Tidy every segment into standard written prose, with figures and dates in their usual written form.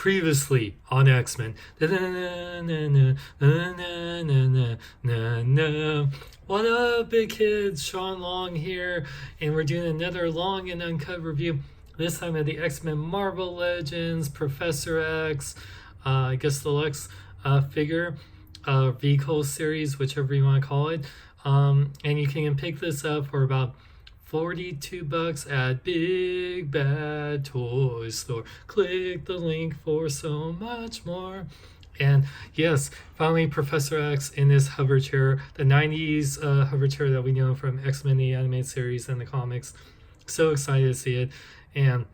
previously on X-Men. What up, big kids? Sean Long here, and we're doing another long and uncut review. This time of the X-Men Marvel Legends, Professor X, I guess the Lex figure, vehicle series, whichever you want to call it. And you can pick this up for about $42 at Big Bad Toy Store. Click the link for so much more. And yes, finally Professor X in this hover chair, the 90s hover chair that we know from X-Men the animated series and the comics. So excited to see it. And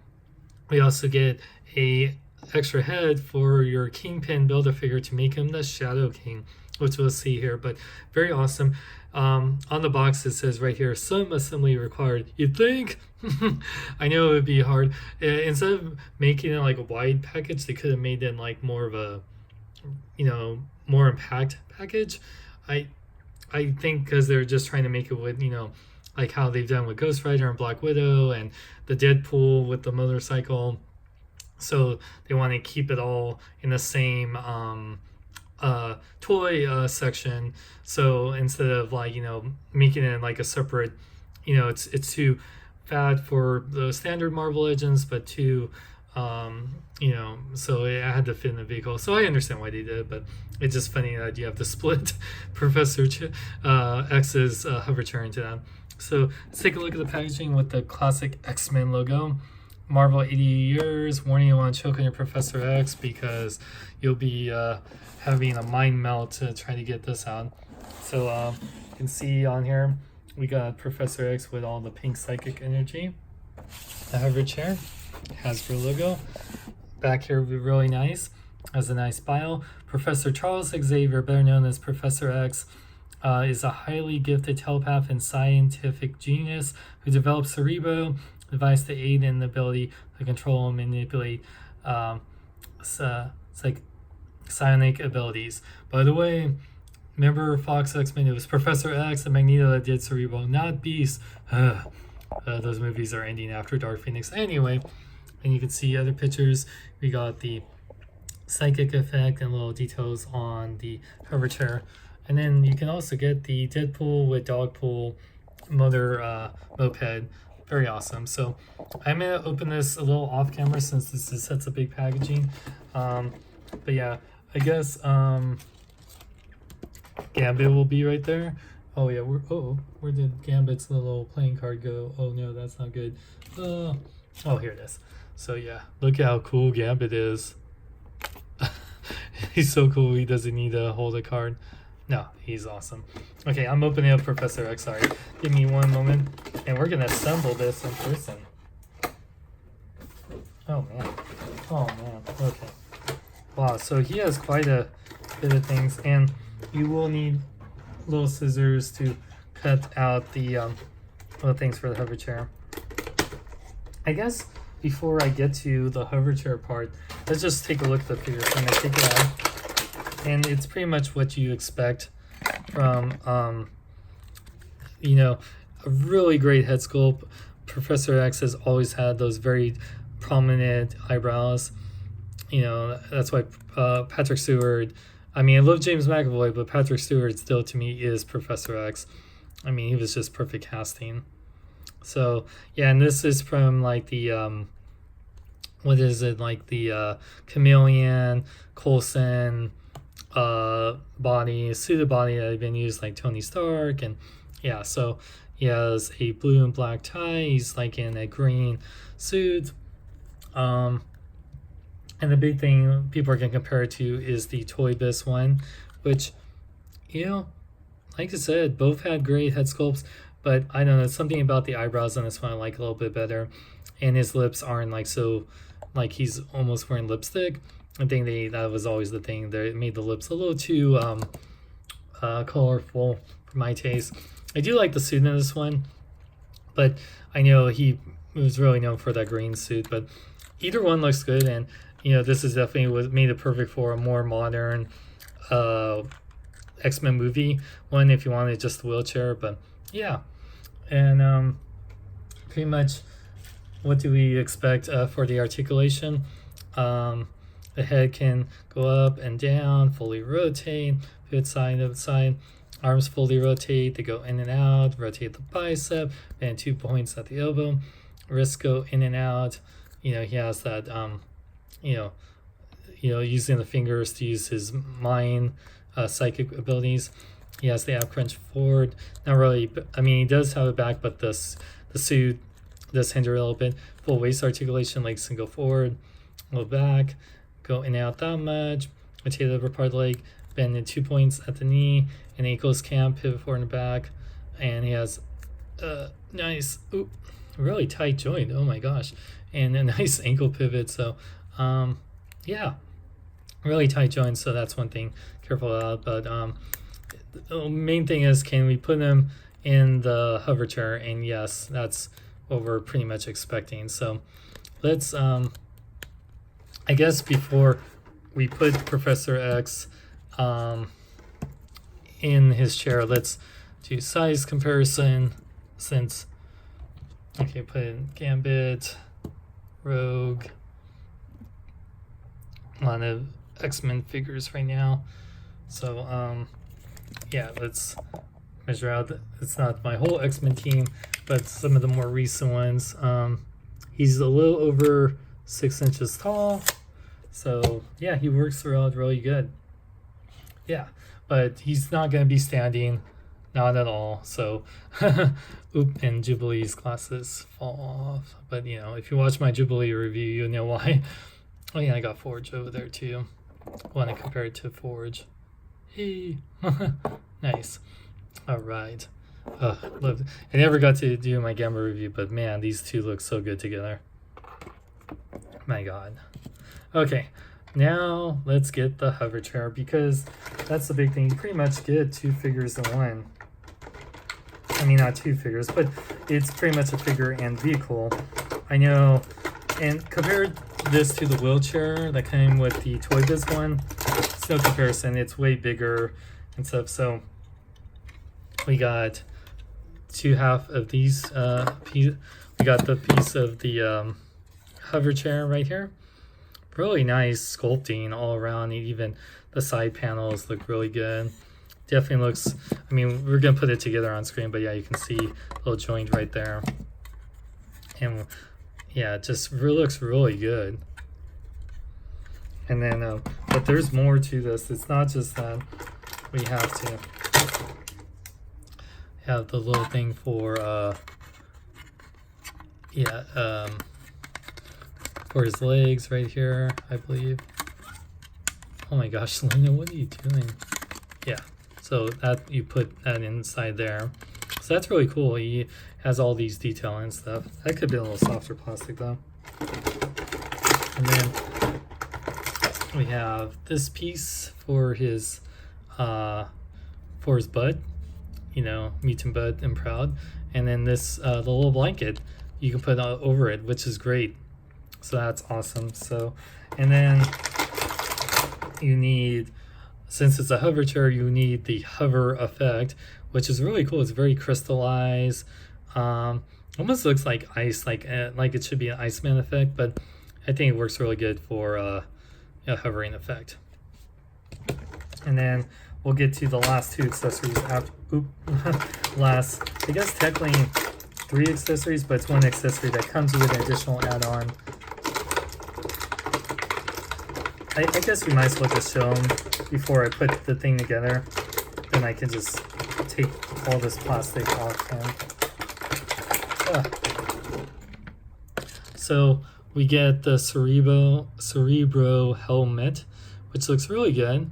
we also get a extra head for your Kingpin Build-A-Figure to make him the Shadow King, which we'll see here, but very awesome. On the box it says right here, some assembly required. You'd think? I know it would be hard. Instead of making it like a wide package, they could have made it like more of a, more impact package. I think because they're just trying to make it with, like how they've done with Ghost Rider and Black Widow and the Deadpool with the motorcycle. So they want to keep it all in the same toy section. So instead of like making it like a separate, it's too fat for the standard Marvel Legends, but too so it had to fit in the vehicle. So I understand why they did it, but it's just funny that you have to split Professor X's hover chair into that. So let's take a look at the packaging with the classic X-Men logo. Marvel 80 years, warning you want to choke on your Professor X because you'll be having a mind melt to try to get this out. So you can see on here, we got Professor X with all the pink psychic energy. The hover chair, Hasbro logo. Back here will be really nice, has a nice bio. Professor Charles Xavier, better known as Professor X, is a highly gifted telepath and scientific genius who developed Cerebro, device to aid in the ability to control and manipulate psionic abilities. By the way, remember Fox X-Men, it was Professor X and Magneto that did Cerebro, not Beast. Those movies are ending after Dark Phoenix. Anyway, and you can see other pictures. We got the psychic effect and little details on the hover chair. And then you can also get the Deadpool with Dogpool motor moped. Very awesome. So I'm going to open this a little off camera since this is such a big packaging. But yeah, I guess Gambit will be right there. Oh yeah, where did Gambit's little playing card go? Oh no, that's not good. Oh, here it is. So yeah, look at how cool Gambit is. He's so cool, he doesn't need to hold a card. No, he's awesome. Okay, I'm opening up Professor X. Sorry, give me one moment, and we're gonna assemble this in person. Oh man, okay. Wow, so he has quite a bit of things, and you will need little scissors to cut out the little things for the hover chair. I guess before I get to the hover chair part, let's just take a look at the figure. So I'm gonna take it out. And it's pretty much what you expect from, a really great head sculpt. Professor X has always had those very prominent eyebrows. That's why Patrick Stewart, I love James McAvoy, but Patrick Stewart still to me is Professor X. He was just perfect casting. So, yeah, and this is from like the, Chameleon, Coulson, suited body that had been used like Tony Stark, and yeah, so he has a blue and black tie, he's like in a green suit, and the big thing people are going to compare it to is the Toy Biz one, which, like I said, both had great head sculpts, but I don't know, something about the eyebrows on this one I like a little bit better, and his lips aren't like so, like he's almost wearing lipstick. I think that was always the thing. They made the lips a little too colorful for my taste. I do like the suit in this one, but I know he was really known for that green suit. But either one looks good, and this is definitely what made it perfect for a more modern X-Men movie one if you wanted just the wheelchair. But yeah, and pretty much what do we expect for the articulation? The head can go up and down, fully rotate, pivot side to side. Arms fully rotate, they go in and out, rotate the bicep, and 2 points at the elbow. Wrists go in and out. He has that, using the fingers to use his mind, psychic abilities. He has the ab crunch forward. Not really, he does have a back, but the suit does hinder a little bit. Full waist articulation, legs can go forward, go back, go in and out that much. Rotate the upper part of the leg, bend in 2 points at the knee, and ankles can pivot forward and back. And he has a nice, really tight joint. Oh my gosh. And a nice ankle pivot. So, yeah, really tight joints. So that's one thing careful about. But the main thing is, can we put him in the hover chair? And yes, that's what we're pretty much expecting. So let's, I guess before we put Professor X in his chair, let's do size comparison. Since, okay, put in Gambit, Rogue, a lot of X-Men figures right now. So yeah, let's measure out. It's not my whole X-Men team, but some of the more recent ones. He's a little over 6 inches tall, so yeah, he works throughout really good. Yeah, but he's not going to be standing, not at all. So and Jubilee's glasses fall off, but if you watch my Jubilee review, you know why. Oh yeah, I got Forge over there too. Want to compare it to Forge. Hey. Nice. All right. Loved it. I never got to do my Gamma review, but man, these two look so good together. My God. Okay, now let's get the hover chair, because that's the big thing. You pretty much get 2 figures in one. Not 2 figures, but it's pretty much a figure and vehicle. I know, and compared this to the wheelchair that came with the Toy Biz one, it's no comparison. It's way bigger and stuff. So we got 2 half of these piece. We got the piece of the hover chair right here. Really nice sculpting all around. Even the side panels look really good. Definitely looks, we're gonna put it together on screen, but yeah, you can see a little joint right there. And yeah, it just looks really good. And then, but there's more to this. It's not just that. We have to have the little thing for, for his legs right here, I believe. Oh my gosh, Lena, what are you doing? Yeah, so that you put that inside there. So that's really cool. He has all these detail and stuff. That could be a little softer plastic though. And then we have this piece for his butt, mutant butt and proud. And then this the little blanket you can put over it, which is great. So that's awesome. So, and then you need, since it's a hover chair, you need the hover effect, which is really cool. It's very crystallized. Almost looks like ice, like it should be an Iceman effect, but I think it works really good for a hovering effect. And then we'll get to the last 2 accessories after. Last, I guess technically 3 accessories, but it's 1 accessory that comes with an additional add-on. I guess we might as well just show them before I put the thing together. Then I can just take all this plastic off him. So we get the Cerebro helmet, which looks really good.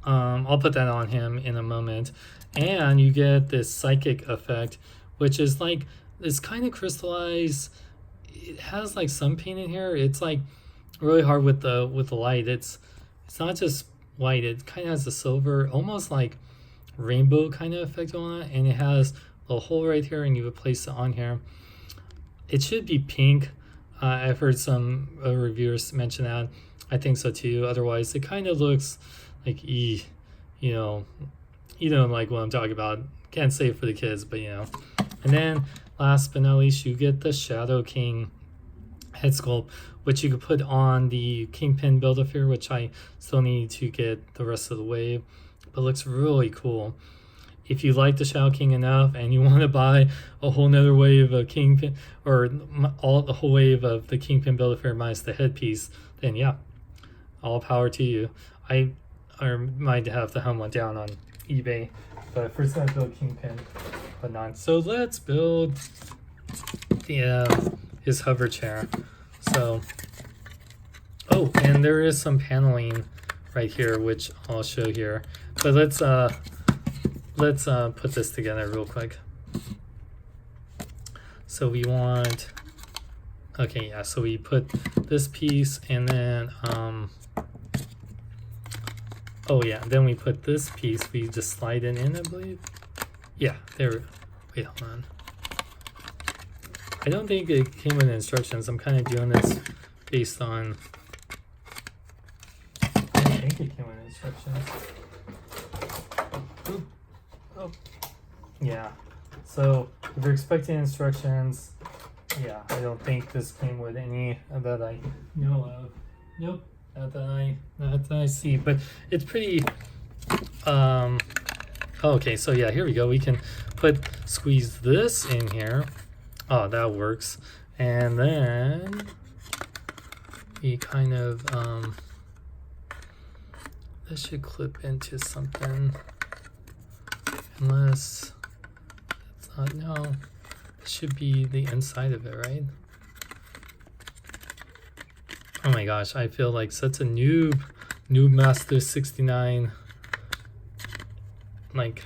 I'll put that on him in a moment. And you get this psychic effect, which is like, it's kind of crystallized. It has like some paint in here. It's like really hard with the light. It's not just white. It kind of has a silver, almost like rainbow kind of effect on it. And it has a hole right here, and you would place it on here. It should be pink. I've heard some reviewers mention that. I think so too. Otherwise, it kind of looks like you know like what I'm talking about. Can't say it for the kids, but And then last but not least, you get the Shadow King head sculpt, which you could put on the Kingpin Build-A-Fear, which I still need to get the rest of the wave, but looks really cool. If you like the Shadow King enough and you want to buy a whole nother wave of Kingpin, or the whole wave of the Kingpin Build-A-Fear minus the headpiece, then yeah, all power to you. I might have to hunt one down on eBay, but first I build Kingpin, but not. So let's build the his hover chair. So, oh, and there is some paneling right here, which I'll show here. But let's put this together real quick. So we want, okay, yeah. So we put this piece, and then oh yeah, then we put this piece. We just slide it in, I believe. Yeah, there. Wait, hold on. I don't think it came with instructions. I'm kind of doing this based on. I don't think it came with instructions. Oop. Oh, yeah. So if you're expecting instructions, yeah, I don't think this came with any that I know of. Nope, not that I see. But it's pretty. Okay, so yeah, here we go. We can squeeze this in here. Oh, that works. And then we kind of this should clip into something, unless it's not. No, it should be the inside of it, right? Oh my gosh, I feel like such a noob master 69. Like,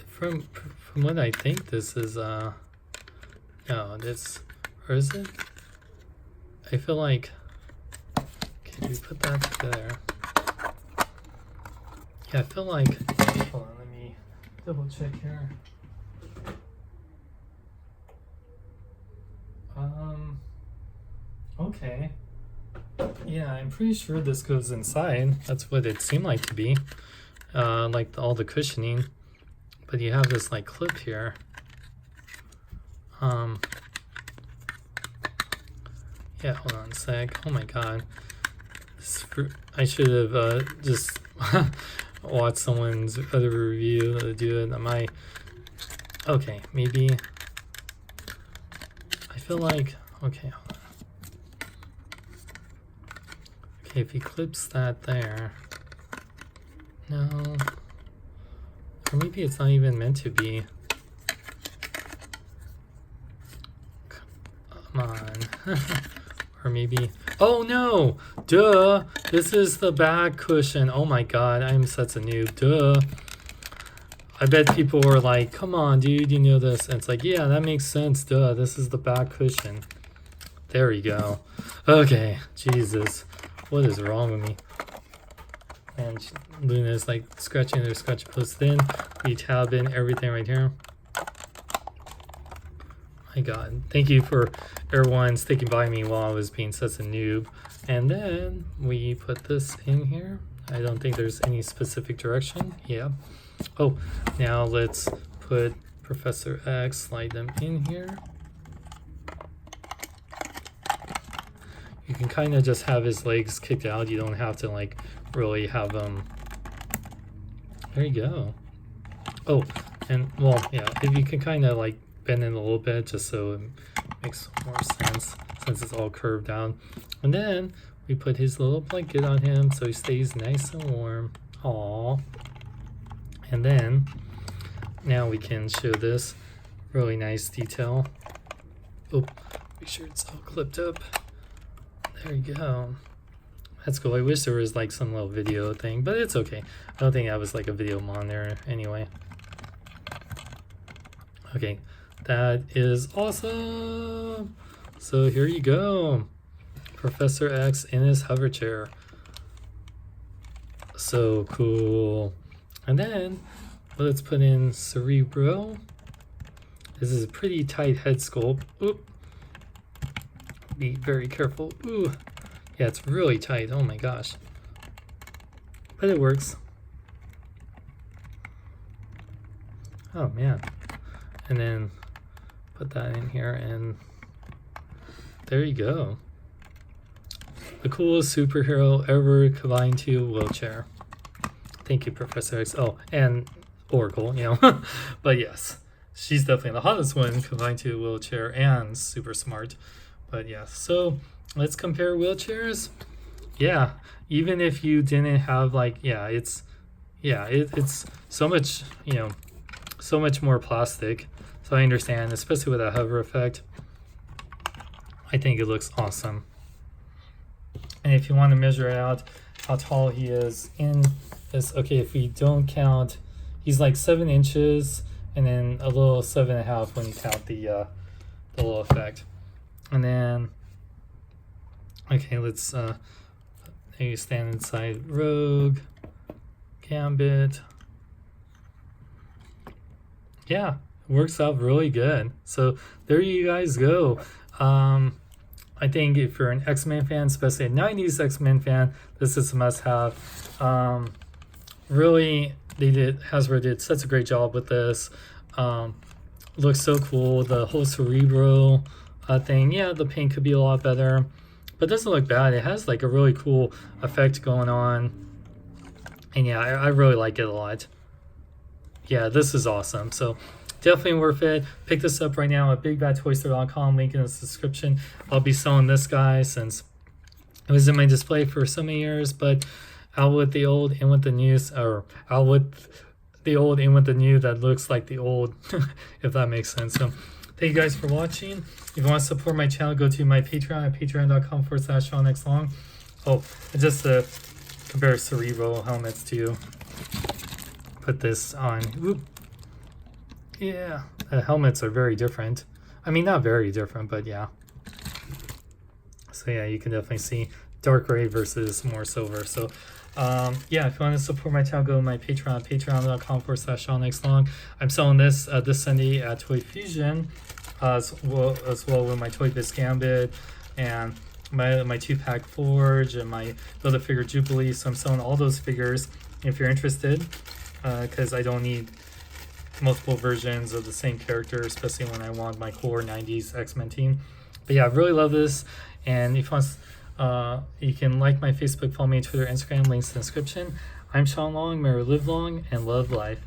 from what I think, this is no, this, or is it? I feel like, can we put that together? Yeah, I feel like, hold on, let me double check here. Okay. Yeah, I'm pretty sure this goes inside. That's what it seemed like to be. Like all the cushioning. But you have this like clip here. Yeah, hold on a sec. Oh my god. I should have just watched someone's other review to do it. Okay, maybe. I feel like, okay, hold on. Okay, if he clips that there. No. Or maybe it's not even meant to be. Come on. Or maybe, oh no! Duh! This is the back cushion. Oh my god, I'm such a noob. Duh. I bet people were like, come on dude, you know this. And it's like, yeah, that makes sense. Duh, this is the back cushion. There we go. Okay, Jesus. What is wrong with me? And Luna's like scratching their scratch post in. We tab in everything right here. My god. Thank you for everyone sticking by me while I was being such a noob. And then we put this in here. I don't think there's any specific direction. Yeah. Oh, now let's put Professor X, slide them in here. You can kind of just have his legs kicked out. You don't have to like really have them. There you go. Oh, and well, yeah, if you can kind of like bend it a little bit just so it makes more sense since it's all curved down. And then we put his little blanket on him so he stays nice and warm. Aww. And then now we can show this really nice detail. Oh, make sure it's all clipped up. There you go. That's cool. I wish there was like some little video thing, but it's okay. I don't think that was like a video monitor anyway. Okay, that is awesome. So here you go. Professor X in his hover chair. So cool. And then let's put in Cerebro. This is a pretty tight head sculpt. Oop. Be very careful. Ooh. Yeah, it's really tight. Oh my gosh. But it works. Oh man. And then put that in here and there you go. The coolest superhero ever combined to a wheelchair. Thank you, Professor X. Oh, and Oracle, you know. But yes, she's definitely the hottest one combined to a wheelchair and super smart. But yeah, so let's compare wheelchairs. Yeah, even if you didn't have like, yeah, it's so much, you know, so much more plastic. So I understand, especially with a hover effect. I think it looks awesome. And if you want to measure out how tall he is in this, okay, if we don't count, he's like 7 inches and then a little 7.5 when you count the little effect. And then, okay, let's maybe stand inside Rogue, Gambit. Yeah, works out really good. So there you guys go. I think if you're an X-Men fan, especially a 90s X-Men fan, this is a must-have. Really, Hasbro did such a great job with this. Looks so cool. The whole Cerebro thing, yeah, the paint could be a lot better, but it doesn't look bad. It has like a really cool effect going on, and yeah, I really like it a lot. Yeah, this is awesome. So definitely worth it. Pick this up right now at bigbadtoystore.com. Link in the description. I'll be selling this guy since it was in my display for so many years, but out with the old, in with the new, or out with the old, in with the new that looks like the old, if that makes sense. So thank you guys for watching. If you want to support my channel, go to my Patreon at patreon.com/SeanXLong. Oh, and just to compare Cerebro helmets to put this on. Whoop. Yeah, the helmets are very different. I mean, not very different, but yeah. So yeah, you can definitely see dark gray versus more silver. So yeah, if you want to support my channel, go to my Patreon, patreon.com/SeanXLong. I'm selling this this Sunday at Toy Fusion, as well with my Toy Biz Gambit and my 2-pack Forge and my Build-A-Figure Jubilee. So I'm selling all those figures if you're interested, because I don't need multiple versions of the same character, especially when I want my core 90s X-Men team. But yeah, I really love this. And if you want, you can like my Facebook, follow me on Twitter, Instagram, links in the description. I'm Sean Long. May you live long and love life.